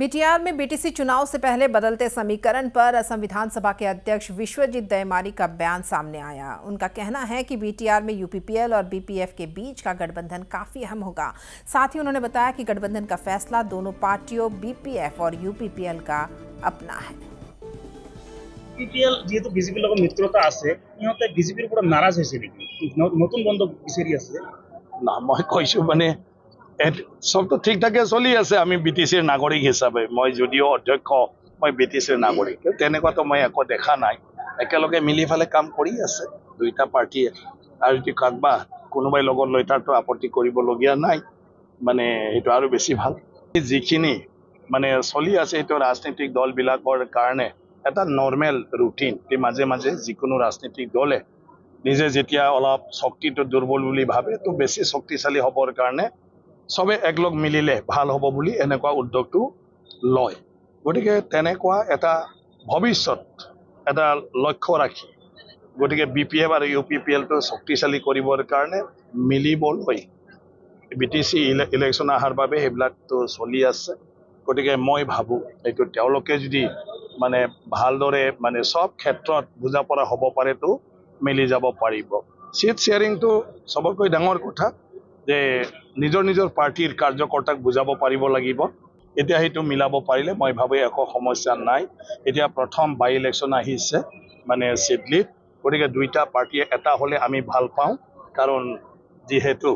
BTR में BTC चुनाव से पहले बदलते समीकरण पर असम विधानसभा के अध्यक्ष विश्वजीत दयमारी का बयान सामने आया। उनका कहना है कि बीटीआर में यूपीपीएल और बीपीएफ के बीच का गठबंधन काफी अहम होगा। साथ ही उन्होंने बताया कि गठबंधन का फैसला दोनों पार्टियों बीपीएफ और यूपीपीएल का अपना है। बीपीएल जेहेतु बीजेपी लोग मित्रता আছে ইহতে বিজেপিৰ পৰা নাৰাজ হৈছে নেকি নতুন বন্ধ বিচাৰি আছে না মই কৈছো মানে সবটো ঠিকঠাকে চলি আছে। আমি বিটিসিৰ নাগৰিক হিচাপে মই যদিও অধ্যক্ষ মই বিটিসিৰ নাগৰিক তেনেকুৱাতো মই একো দেখা নাই। একেলগে মিলি ফালে কাম কৰি আছে দুইটা পাৰ্টিয়ে আৰু যদি কাকবা কোনোবাই লগত লৈ তাৰতো আপত্তি কৰিবলগীয়া নাই। মানে এইটো আৰু বেছি ভাল। যিখিনি মানে চলি আছে এইটো ৰাজনৈতিক দলবিলাকৰ কাৰণে এটা নৰ্মেল ৰুটিন। মাজে মাজে যিকোনো ৰাজনৈতিক দলে নিজে যেতিয়া অলপ শক্তিটো দুৰ্বল বুলি ভাবে তো বেছি শক্তিশালী হ'বৰ কাৰণে সবে একলগ মিলিলে ভাল হ'ব বুলি এনেকুৱা উদ্যোগটো লয়। গতিকে তেনেকুৱা এটা ভৱিষ্যত এটা লক্ষ্য ৰাখি গতিকে বিপিএফ আৰু ইউপিপিএলটো শক্তিশালী কৰিবৰ কাৰণে মিলিবলৈ বিটিসি ইলেকশ্যন অহাৰ বাবে সেইবিলাকতো চলি আছে। গতিকে মই ভাবো এইটো তেওঁলোকে যদি মানে ভালদৰে মানে সব ক্ষেত্ৰত বুজা পৰা হ'ব পাৰেতো মিলি যাব পাৰিব। সিট শেয়াৰিংটো সবতকৈ ডাঙৰ কথা যে নিজৰ নিজৰ পাৰ্টিৰ কাৰ্যকৰ্তাক বুজাব পাৰিব লাগিব। এতিয়া সেইটো মিলাব পাৰিলে মই ভাবো একো সমস্যা নাই। এতিয়া প্ৰথম বাই ইলেকশ্যন আহিছে মানে সিডলিত। গতিকে দুইটা পাৰ্টিয়ে এটা হ'লে আমি ভাল পাওঁ কাৰণ যিহেতু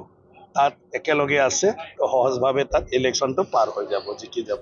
তাত একেলগে আছে সহজভাৱে তাত ইলেকশ্যনটো পাৰ হৈ যাব জিকি যাব।